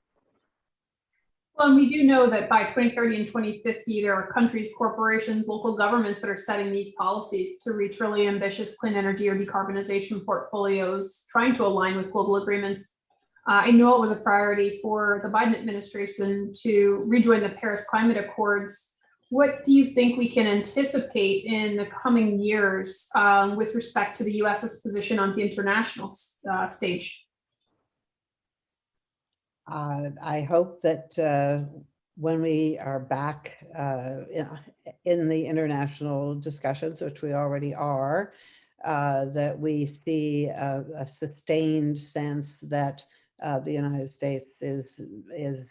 Well, and we do know that by 2030 and 2050, there are countries, corporations, local governments that are setting these policies to reach really ambitious clean energy or decarbonization portfolios, trying to align with global agreements. I know it was a priority for the Biden administration to rejoin the Paris Climate Accords. What do you think we can anticipate in the coming years with respect to the US's position on the international stage? I hope that when we are back in the international discussions, which we already are, that we see a sustained sense that the United States is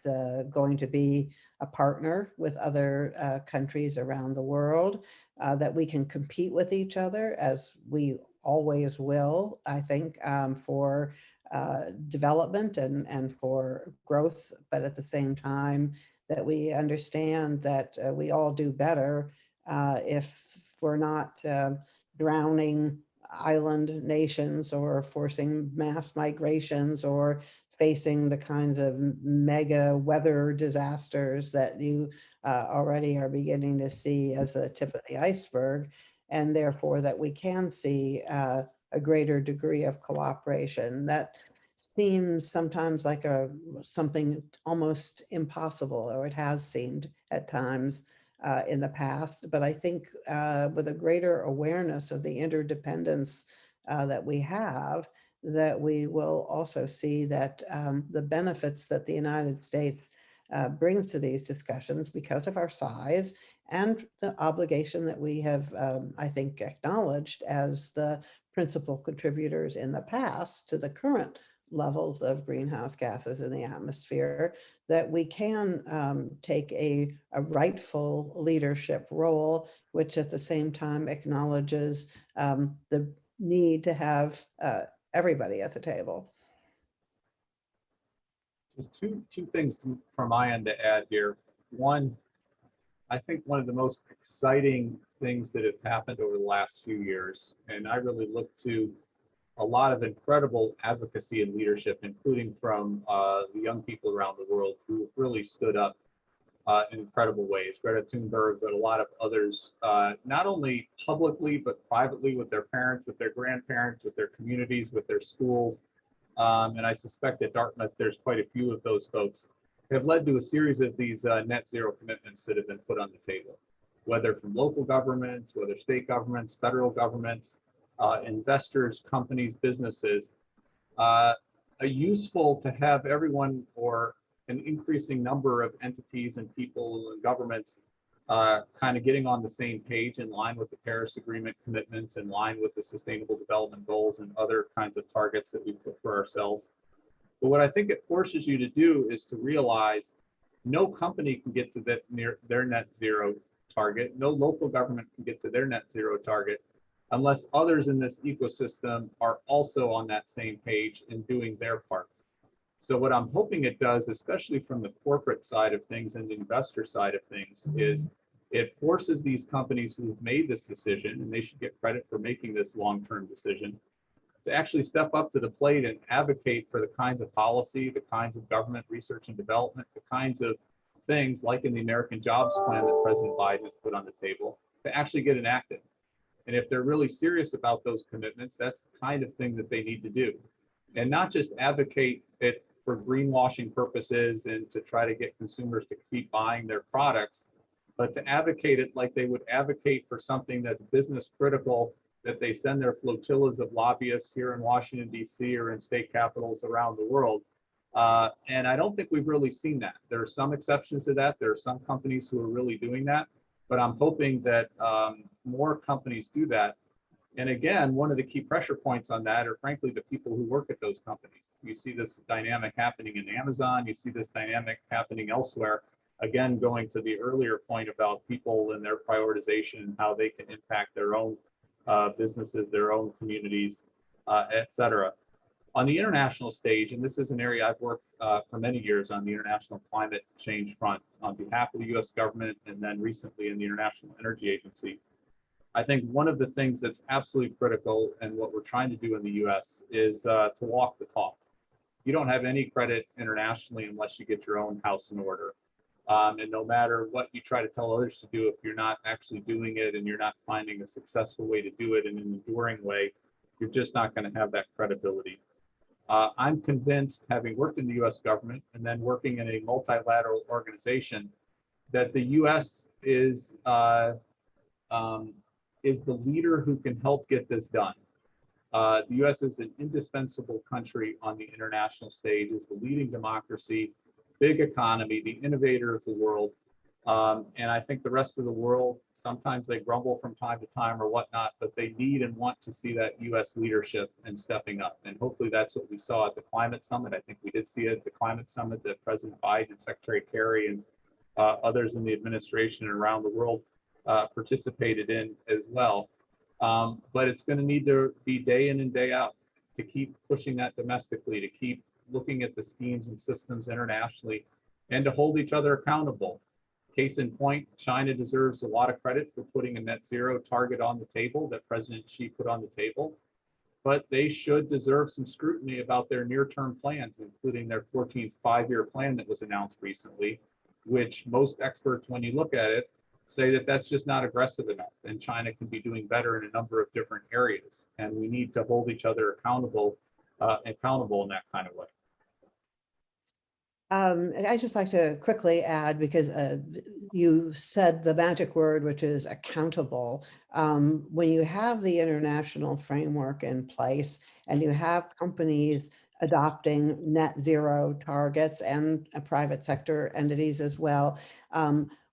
going to be a partner with other countries around the world, that we can compete with each other, as we always will, I think, for development and for growth, but at the same time that we understand that we all do better if we're not drowning island nations or forcing mass migrations or facing the kinds of mega weather disasters that you already are beginning to see as the tip of the iceberg, and therefore that we can see a greater degree of cooperation. That seems sometimes like something almost impossible, or it has seemed at times in the past. But I think with a greater awareness of the interdependence that we have, that we will also see that the benefits that the United States brings to these discussions because of our size and the obligation that we have, I think, acknowledged as the principal contributors in the past to the current levels of greenhouse gases in the atmosphere, that we can take a rightful leadership role, which at the same time acknowledges the need to have everybody at the table. Just two things from my end to add here. One, I think one of the most exciting things that have happened over the last few years, and I really look to a lot of incredible advocacy and leadership, including from the young people around the world who have really stood up in incredible ways. Greta Thunberg, but a lot of others, not only publicly, but privately with their parents, with their grandparents, with their communities, with their schools. And I suspect at Dartmouth, there's quite a few of those folks, have led to a series of these net zero commitments that have been put on the table, whether from local governments, whether state governments, federal governments, investors, companies, businesses. Useful to have everyone, or an increasing number of entities and people and governments kind of getting on the same page, in line with the Paris Agreement commitments, in line with the Sustainable Development Goals and other kinds of targets that we put for ourselves. But what I think it forces you to do is to realize no company can get to their net zero target, no local government can get to their net zero target, unless others in this ecosystem are also on that same page and doing their part. So what I'm hoping it does, especially from the corporate side of things and the investor side of things, is it forces these companies who've made this decision, and they should get credit for making this long-term decision, to actually step up to the plate and advocate for the kinds of policy, the kinds of government research and development, the kinds of things like in the American Jobs Plan that President Biden has put on the table, to actually get enacted. And if they're really serious about those commitments, that's the kind of thing that they need to do. And not just advocate it for greenwashing purposes and to try to get consumers to keep buying their products, but to advocate it like they would advocate for something that's business critical, that they send their flotillas of lobbyists here in Washington, D.C. or in state capitals around the world. And I don't think we've really seen that. There are some exceptions to that. There are some companies who are really doing that, but I'm hoping that more companies do that. And again, one of the key pressure points on that are frankly the people who work at those companies. You see this dynamic happening in Amazon, you see this dynamic happening elsewhere. Again, going to the earlier point about people and their prioritization and how they can impact their own businesses, their own communities, et cetera. On the international stage, and this is an area I've worked for many years on the international climate change front on behalf of the US government, and then recently in the International Energy Agency. I think one of the things that's absolutely critical, and what we're trying to do in the US, is to walk the talk. You don't have any credit internationally unless you get your own house in order. And no matter what you try to tell others to do, if you're not actually doing it and you're not finding a successful way to do it in an enduring way, you're just not going to have that credibility. I'm convinced, having worked in the US government and then working in a multilateral organization, that the US is the leader who can help get this done. The US is an indispensable country on the international stage, is the leading democracy, big economy, the innovator of the world. And I think the rest of the world, sometimes they grumble from time to time or whatnot, but they need and want to see that US leadership and stepping up. And hopefully that's what we saw at the climate summit. I think we did see it at the climate summit that President Biden, Secretary Kerry, and others in the administration and around the world participated in as well. But it's going to need to be day in and day out to keep pushing that domestically, to keep looking at the schemes and systems internationally, and to hold each other accountable. Case in point, China deserves a lot of credit for putting a net zero target on the table that President Xi put on the table. but they should deserve some scrutiny about their near-term plans, including their 14th five-year plan that was announced recently, which most experts, when you look at it, say that that's just not aggressive enough, and China can be doing better in a number of different areas, and we need to hold each other accountable in that kind of way. I'd just like to quickly add, because you said the magic word, which is accountable. When you have the international framework in place and you have companies adopting net zero targets and private sector entities as well,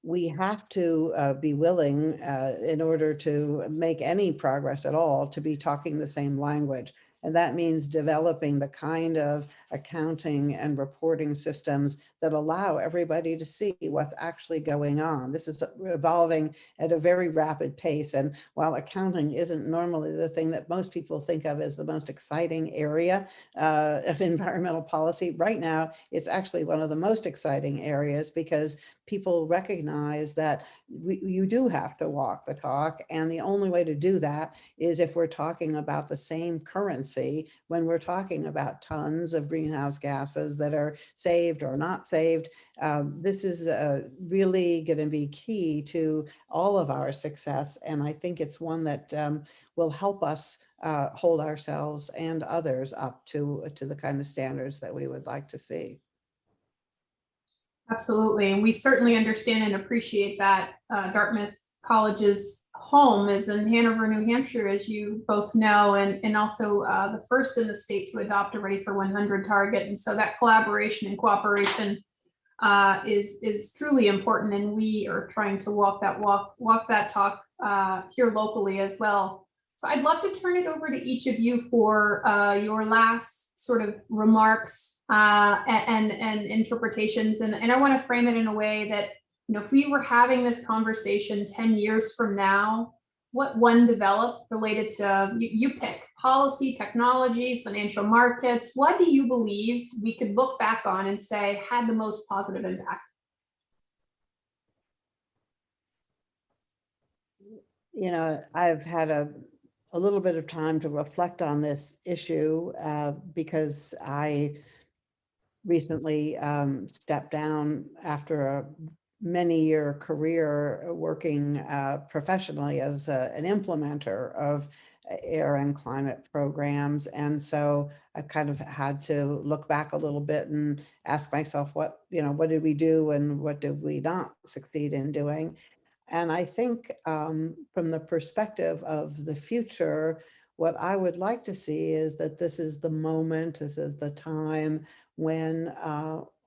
we have to be willing, in order to make any progress at all, to be talking the same language. And that means developing the kind of accounting and reporting systems that allow everybody to see what's actually going on. This is evolving at a very rapid pace. And while accounting isn't normally the thing that most people think of as the most exciting area of environmental policy, right now, it's actually one of the most exciting areas, because people recognize that you do have to walk the talk. And the only way to do that is if we're talking about the same currency when we're talking about tons of greenhouse gases that are saved or not saved. This is really going to be key to all of our success. And I think it's one that will help us hold ourselves and others up to the kind of standards that we would like to see. Absolutely, and we certainly understand and appreciate that. Dartmouth College's home is in Hanover, New Hampshire, as you both know, and also the first in the state to adopt a Ready for 100 target. And so that collaboration and cooperation is truly important, and we are trying to walk that talk here locally as well. So I'd love to turn it over to each of you for your last sort of remarks and interpretations. And I want to frame it in a way that, you know, if we were having this conversation 10 years from now, what one developed related to, you pick, policy, technology, financial markets, what do you believe we could look back on and say had the most positive impact? You know, I've had a little bit of time to reflect on this issue because I recently stepped down after a many-year career working professionally as an implementer of air and climate programs. And so I kind of had to look back a little bit and ask myself, what did we do and what did we not succeed in doing? And I think from the perspective of the future, what I would like to see is that this is the moment, this is the time when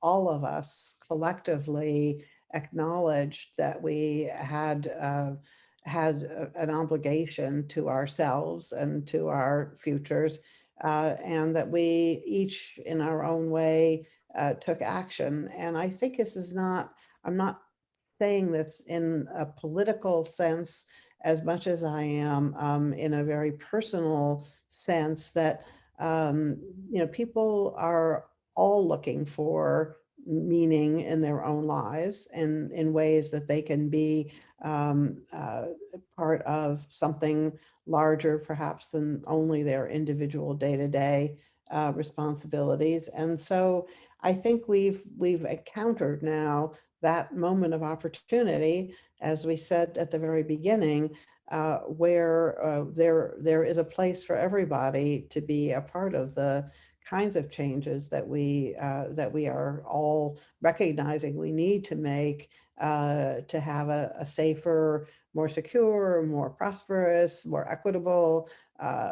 all of us collectively acknowledged that we had an obligation to ourselves and to our futures, and that we each in our own way took action. And I think this is not, I'm not saying this in a political sense as much as I am in a very personal sense, that people are all looking for meaning in their own lives and in ways that they can be part of something larger perhaps than only their individual day-to-day responsibilities. And so I think we've encountered now that moment of opportunity, as we said at the very beginning, where there is a place for everybody to be a part of the kinds of changes that we are all recognizing we need to make to have a safer, more secure, more prosperous, more equitable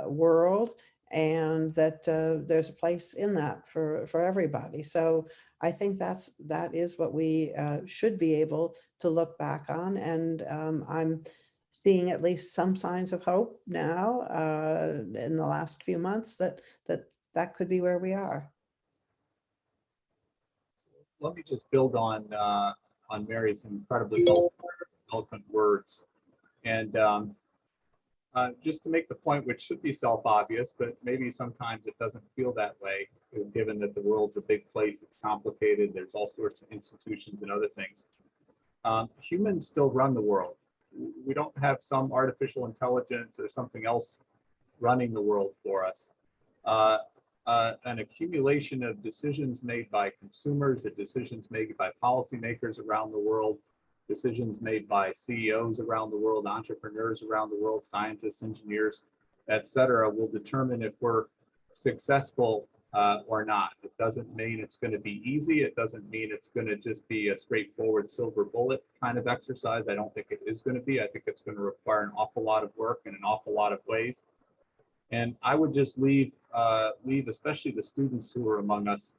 world, and that there's a place in that for everybody. So I think that is what we should be able to look back on, and I'm seeing at least some signs of hope now in the last few months that could be where we are. Let me just build on Mary's incredibly eloquent words, and just to make the point, which should be self-obvious, but maybe sometimes it doesn't feel that way, given that the world's a big place, it's complicated, there's all sorts of institutions and other things. Humans still run the world. We don't have some artificial intelligence or something else running the world for us. An accumulation of decisions made by consumers, decisions made by policymakers around the world, decisions made by CEOs around the world, entrepreneurs around the world, scientists, engineers, et cetera, will determine if we're successful or not. It doesn't mean it's going to be easy. It doesn't mean it's going to just be a straightforward silver bullet kind of exercise. I don't think it is going to be. I think it's going to require an awful lot of work in an awful lot of ways. And I would just leave especially the students who are among us,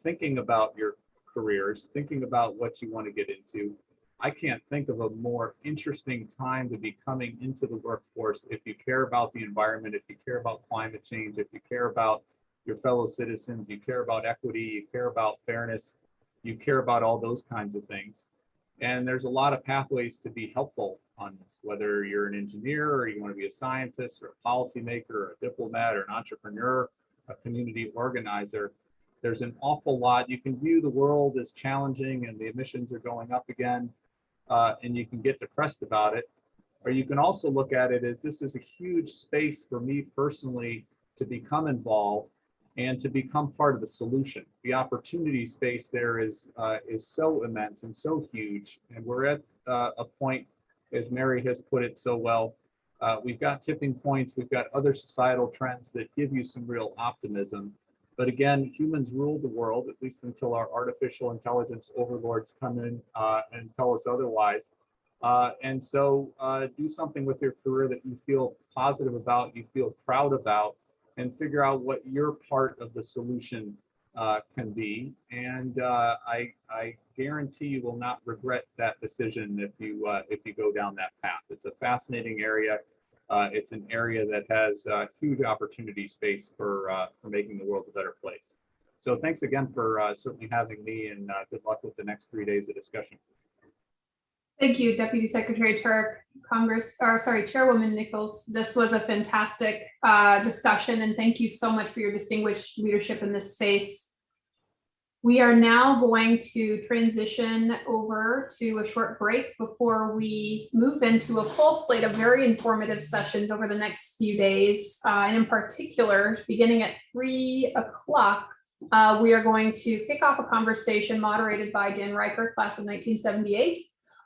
thinking about your careers, thinking about what you want to get into. I can't think of a more interesting time to be coming into the workforce if you care about the environment, if you care about climate change, if you care about your fellow citizens, you care about equity, you care about fairness, you care about all those kinds of things. And there's a lot of pathways to be helpful on this, whether you're an engineer or you want to be a scientist or a policymaker or a diplomat or an entrepreneur, a community organizer. There's an awful lot. You can view the world as challenging and the emissions are going up again, and you can get depressed about it. Or you can also look at it as this is a huge space for me personally to become involved and to become part of the solution. The opportunity space there is so immense and so huge. And we're at a point, as Mary has put it so well, we've got tipping points, we've got other societal trends that give you some real optimism. But again, humans rule the world, at least until our artificial intelligence overlords come in and tell us otherwise. And so do something with your career that you feel positive about, you feel proud about, and figure out what your part of the solution can be. And I guarantee you will not regret that decision if you go down that path. It's a fascinating area. It's an area that has huge opportunity space for making the world a better place. So thanks again for certainly having me, and good luck with the next 3 days of discussion. Thank you, Deputy Secretary Turk, Chairwoman Nichols. This was a fantastic discussion, and thank you so much for your distinguished leadership in this space. We are now going to transition over to a short break before we move into a full slate of very informative sessions over the next few days. And in particular, beginning at 3 o'clock, we are going to kick off a conversation moderated by Dan Riker, class of 1978,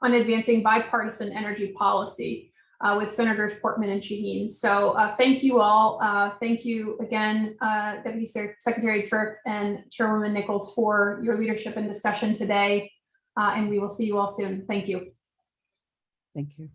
on advancing bipartisan energy policy with Senators Portman and Shaheen. So thank you all. Thank you again, Deputy Secretary Turk and Chairwoman Nichols, for your leadership and discussion today. And we will see you all soon. Thank you. Thank you.